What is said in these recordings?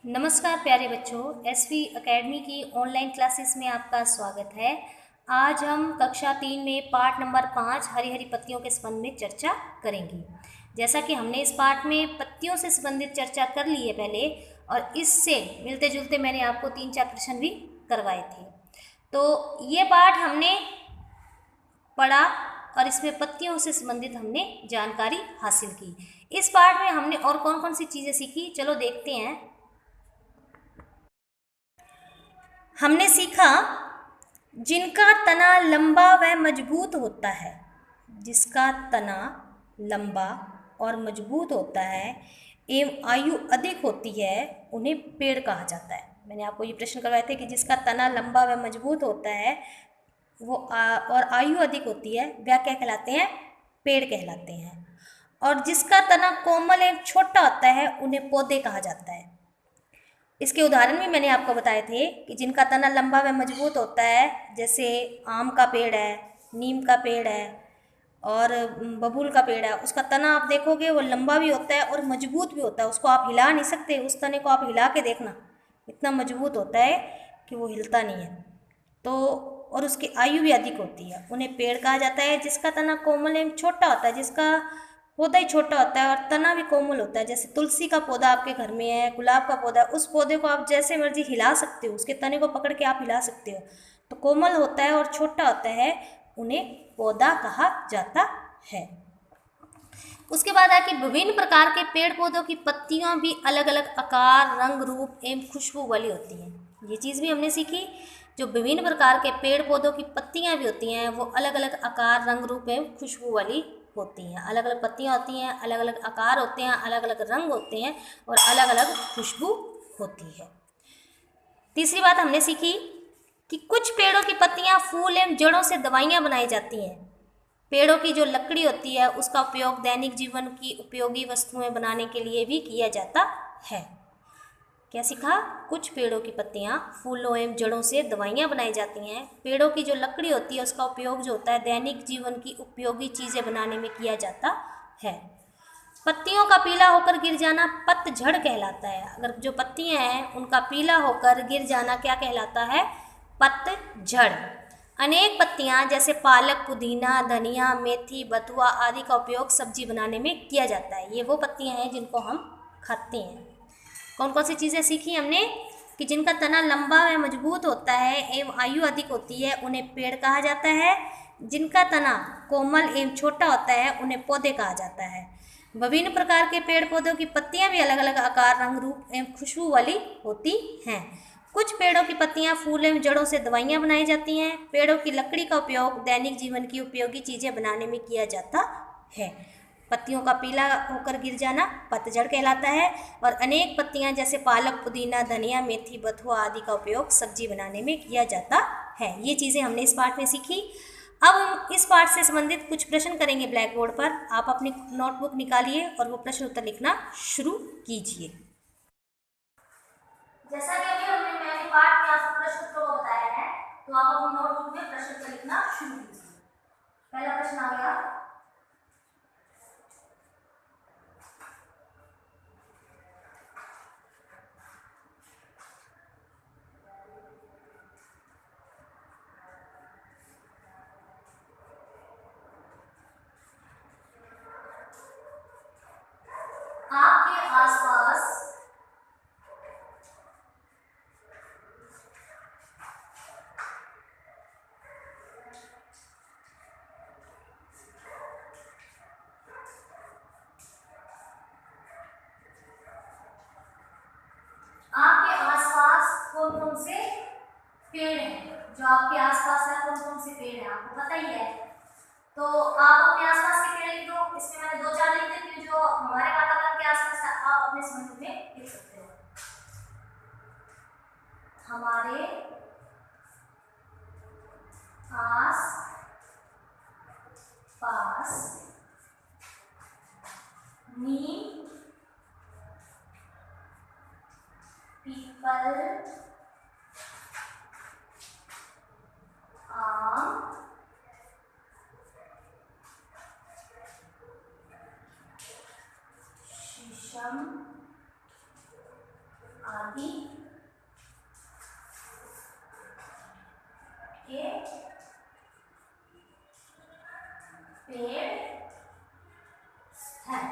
नमस्कार प्यारे बच्चों, एसवी एकेडमी की ऑनलाइन क्लासेस में आपका स्वागत है। आज हम कक्षा 3 में पाठ नंबर 5 हरी हरी पत्तियों के संबंध में चर्चा करेंगे। जैसा कि हमने इस पाठ में पत्तियों से संबंधित चर्चा कर ली है पहले, और इससे मिलते जुलते मैंने आपको 3-4 प्रश्न भी करवाए थे। तो ये पाठ हमने पढ़ा और इसमें पत्तियों से संबंधित हमने जानकारी हासिल की। इस पाठ में हमने और कौन कौन सी चीज़ें सीखी, चलो देखते हैं। हमने सीखा जिनका तना लंबा व मजबूत होता है, जिसका तना लंबा और मजबूत होता है एवं आयु अधिक होती है, उन्हें पेड़ कहा जाता है। मैंने आपको ये प्रश्न करवाए थे कि जिसका तना लंबा व मजबूत होता है वो और आयु अधिक होती है, वह क्या कहलाते हैं? पेड़ कहलाते हैं। और जिसका तना कोमल एवं छोटा होता है उन्हें पौधे कहा जाता है। इसके उदाहरण भी मैंने आपको बताए थे कि जिनका तना लंबा व मजबूत होता है, जैसे आम का पेड़ है, नीम का पेड़ है और बबूल का पेड़ है। उसका तना आप देखोगे वो लंबा भी होता है और मजबूत भी होता है, उसको आप हिला नहीं सकते। उस तने को आप हिला के देखना, इतना मजबूत होता है कि वो हिलता नहीं है। तो और उसकी आयु भी अधिक होती है, उन्हें पेड़ कहा जाता है। जिसका तना कोमल एवं छोटा होता है, जिसका पौधा ही छोटा होता है और तना भी कोमल होता है, जैसे तुलसी का पौधा आपके घर में है, गुलाब का पौधा, उस पौधे को आप जैसे मर्जी हिला सकते हो, उसके तने को पकड़ के आप हिला सकते हो। तो कोमल होता है और छोटा होता है, उन्हें पौधा कहा जाता है। उसके बाद आके विभिन्न प्रकार के पेड़ पौधों की पत्तियां भी अलग अलग आकार, रंग, रूप एवं खुशबू वाली होती हैं। ये चीज़ भी हमने सीखी। जो विभिन्न प्रकार के पेड़ पौधों की पत्तियां भी होती हैं वो अलग अलग आकार, रंग, रूप एवं खुशबू वाली होती हैं। अलग अलग पत्तियां होती हैं, अलग अलग आकार होते हैं, अलग अलग रंग होते हैं और अलग अलग खुशबू होती है। तीसरी बात हमने सीखी कि कुछ पेड़ों की पत्तियां, फूल एवं जड़ों से दवाइयां बनाई जाती हैं। पेड़ों की जो लकड़ी होती है उसका उपयोग दैनिक जीवन की उपयोगी वस्तुएं बनाने के लिए भी किया जाता है। क्या सीखा? कुछ पेड़ों की पत्तियां, फूलों एवं जड़ों से दवाइयां बनाई जाती हैं। पेड़ों की जो लकड़ी होती है उसका उपयोग जो होता है दैनिक जीवन की उपयोगी चीज़ें बनाने में किया जाता है। पत्तियों का पीला होकर गिर जाना पतझड़ कहलाता है। अगर जो पत्तियां हैं उनका पीला होकर गिर जाना क्या कहलाता है? पतझड़। अनेक पत्तियां जैसे पालक, पुदीना, धनिया, मेथी, बथुआ आदि का उपयोग सब्जी बनाने में किया जाता है। ये वो पत्तियां हैं जिनको हम खाते हैं। कौन कौन सी चीज़ें सीखी हमने? कि जिनका तना लंबा व मजबूत होता है एवं आयु अधिक होती है उन्हें पेड़ कहा जाता है। जिनका तना कोमल एवं छोटा होता है उन्हें पौधे कहा जाता है। विभिन्न प्रकार के पेड़ पौधों की पत्तियां भी अलग अलग आकार, रंग, रूप एवं खुशबू वाली होती हैं। कुछ पेड़ों की पत्तियां, फूल एवं जड़ों से दवाइयां बनाई जाती हैं। पेड़ों की लकड़ी का उपयोग दैनिक जीवन की उपयोगी चीजें बनाने में किया जाता है। पत्तियों का पीला होकर गिर जाना पतझड़ कहलाता है। और अनेक पत्तियां जैसे पालक, पुदीना, धनिया, मेथी, बथुआ आदि का उपयोग सब्जी बनाने में किया जाता है। ये चीज़ें हमने इस पाठ में सीखी। अब हम इस पाठ से संबंधित कुछ प्रश्न करेंगे ब्लैक बोर्ड पर। आप अपनी नोटबुक निकालिए और वो प्रश्न उत्तर लिखना शुरू कीजिए। जैसा कि अभी मैंने पाठ में आपको प्रश्न उत्तर को बताया है, तो आप अपनी नोटबुक में प्रश्न उत्तर लिखना शुरू कीजिए। पहला प्रश्न आ गया, आपके आसपास कौन कौन से पेड़ हैं? जो आपके आसपास है कौन कौन से पेड़ हैं आपको पता ही है। तो आप अपने आसपास के पेड़ लिख दो। इसमें मैंने 2-4 लिख देती हूँ जो हमारे वातावरण के आसपास है, आप अपने संबंध में लिख सकते हो। हमारे आस पास नीम, पीपल, आम, शीशम आदि के पेड़ हैं।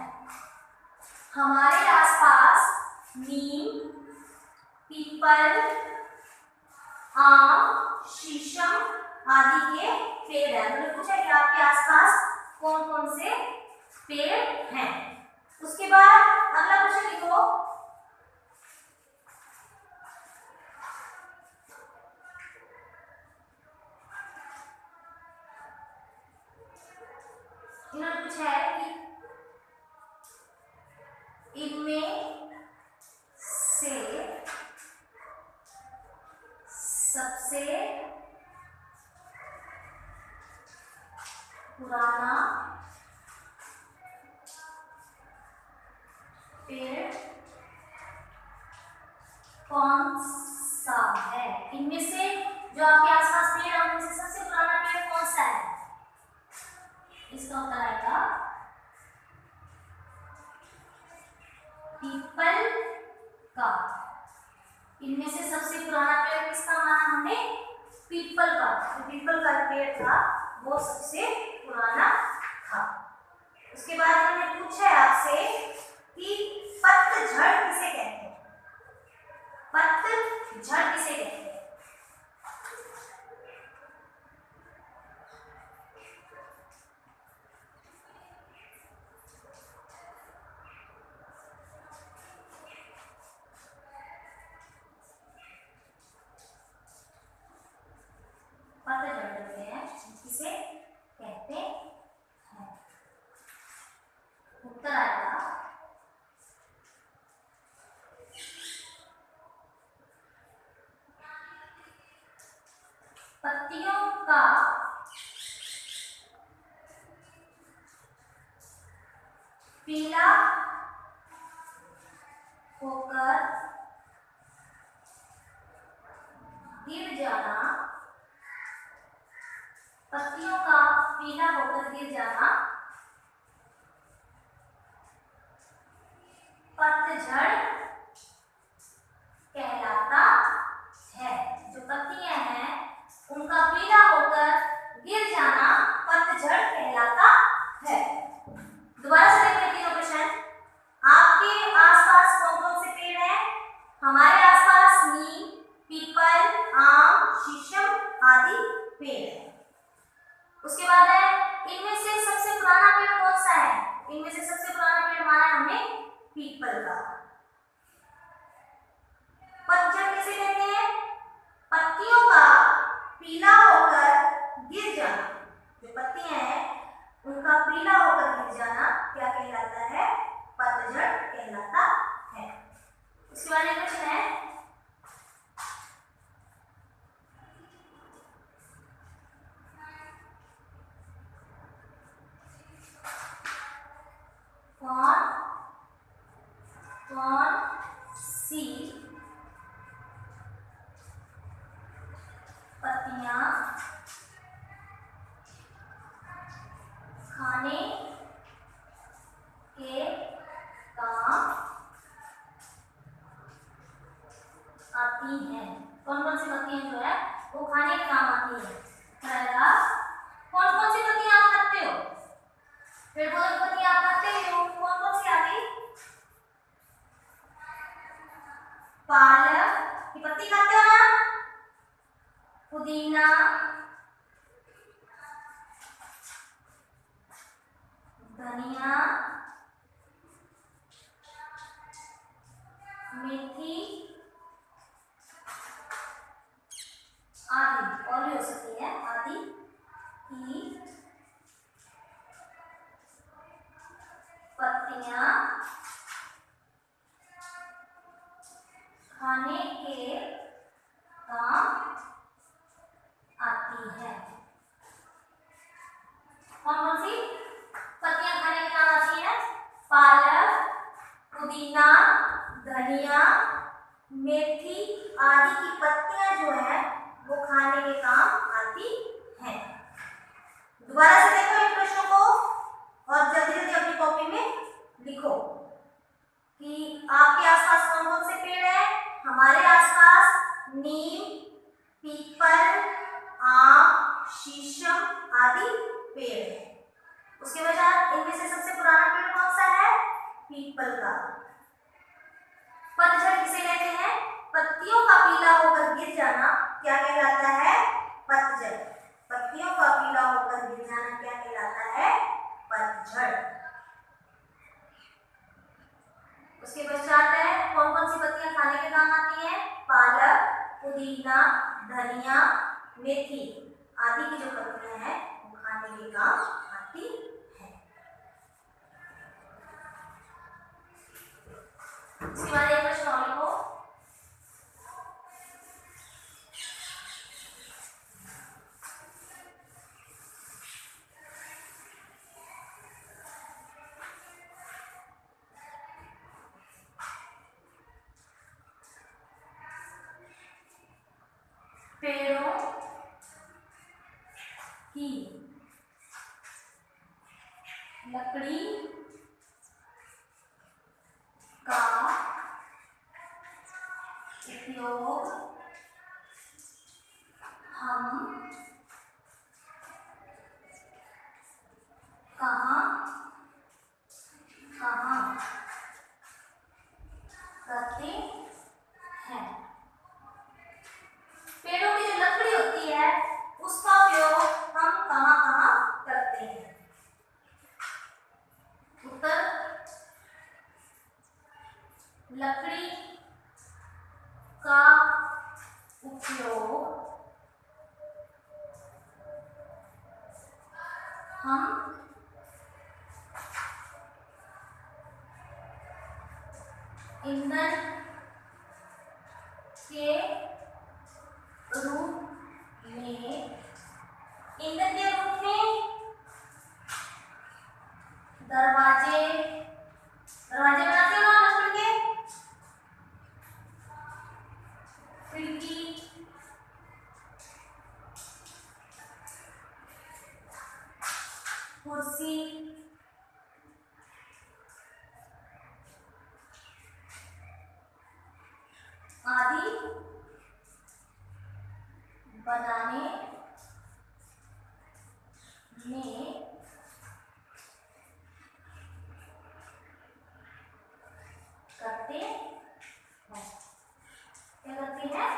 हमारे आसपास नीम, पीपल, आम, शीशम आदि के पेड़ हैं। मैंने पूछा कि आपके आसपास कौन कौन से पेड़ हैं। उसके बाद अगला क्वेश्चन लिखो, इन्होंने पूछा है कि इनमें से सबसे पुराना पेड़ कौन सा है। इनमें से जो आपके आसपास पेड़ है उनमें से सबसे पुराना पेड़ कौन सा है। इसका उत्तर आएगा पीपल का। इनमें से सबसे पुराना पेड़ किसका माना हमने, पीपल का। तो पीपल का पेड़ था वो सबसे पुराना था। उसके बाद हमने पूछा है आपसे कि पतझड़ किसे कहते हैं। पतझड़ किसे कहते हैं। पतझड़ हैं किसे कहते हैं। उत्तर आएगा पत्तियों का पीला होकर गिर जाना। पत्तियों का पीला होकर गिर जाना पतझड़ कहलाता है। जो पत्तियां हैं उनका पीला होकर गिर जाना पतझड़ कहलाता है। दोबारा से देख लेते हैं क्वेश्चन। आपके आसपास कौन कौन से पेड़ हैं। हमारे आसपास नीम, पीपल, आम, शीशम आदि पेड़ हैं। उसके बाद है इनमें से सबसे पुराना पेड़ कौन सा है। इनमें से सबसे पुराना पेड़ माना है हमने पीपल का। पतझड़ किसे कहते हैं, पत्तियों का पीला होकर गिर जाना। जो पत्तियां हैं उनका पीला होकर गिर जाना क्या कहलाता है, पतझड़ कहलाता है। उसके बाद एक क्वेश्चन है कौन सी पत्तियां खाने के काम आती हैं। कौन कौन सी पत्तियां जो है वो खाने के काम आती है। कौन कौन सी पत्तियां आप खाते हो। पेड़ पौधे की पत्तियां आप खाते हो, कौन कौन सी आ गई। पालक की पत्ती खाते हो ना, पुदीना, धनिया, मेथी आदि, और भी हो सकती है आदि की पत्तियां खाने के काम आती है। कौन कौन सी पत्तियां खाने के काम आती है। पालक, पुदीना, धनिया, मेथी आदि की पत्तियां जो है वो खाने के काम आती हैं। दोबारा से देखो इन प्रश्नों को और जल्दी जल्दी अपनी कॉपी में लिखो कि आपके आसपास कौन कौन से पेड़ हैं। हमारे आसपास नीम, पीपल, आम, शीशम आदि पेड़ हैं। उसके बाद इनमें से सबसे पुराना पेड़ कौन सा है? पीपल का। पतझड़ किसे कहते हैं? पत्तियों का पीला होकर गिर जाना क्या कहलाता है? पतझड़। पत्तियों का पीला होकर गिर जाना क्या कहलाता है? पतझड़। उसके पश्चात है कौन कौन सी पत्तियां खाने के काम आती हैं? पालक, पुदीना, धनिया, मेथी आदि की जो पत्तियां हैं वो खाने के काम आती हैं। इसके बाद एक प्रश्न और लिखो। पेड़ों की लकड़ी का उपयोग हम कहाँ कहाँ करते हैं? पेड़ों की जो लकड़ी होती है उसका उपयोग हम कहाँ कहाँ करते हैं? उत्तर, लकड़ी का उपयोग हम ईंधन के रूप में, ईंधन के रूप में दरवाजे बनाते हो ना लकड़ी के, खिड़की, कुर्सी आदि बनाने में करते हैं। क्या करते हैं?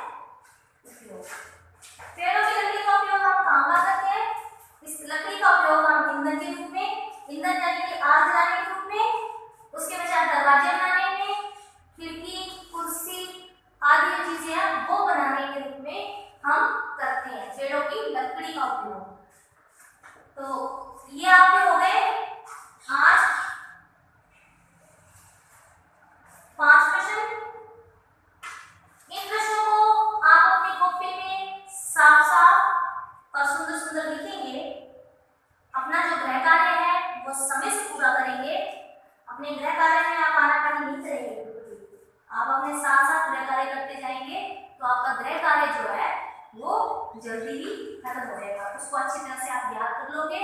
उपयोग। पेड़ों की लकड़ी का उपयोग हम कहाँ करते हैं? इस लकड़ी का उपयोग हम ईंधन के रूप में, ईंधन यानी कि आग जलाने के रूप में, उसके बजाय दरवाजे बनाने में, खिड़की, कुर्सी आदि जो चीजें हैं वो बनाने के रूप में हम करते हैं पेड़ों की लकड़ी का उपयोग। तो ये आपके हो गए आज 5 प्रश्न। इन प्रश्नों को आप अपनी कॉपी में साफ साफ और सुंदर सुंदर लिखेंगे। अपना जो गृह कार्य है वो समय से पूरा करेंगे। अपने गृह कार्य में आप आनाकानी नहीं करेंगे, आप अपने साथ साथ गृह कार्य करते जाएंगे तो आपका गृह कार्य जो है वो जल्दी ही खत्म हो जाएगा। उसको अच्छी तरह से आप याद कर लोगे।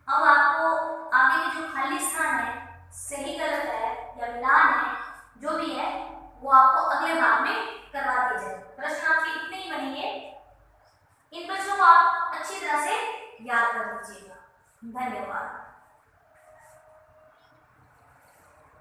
अब आपको आगे के जो खाली स्थान है, सही गलत है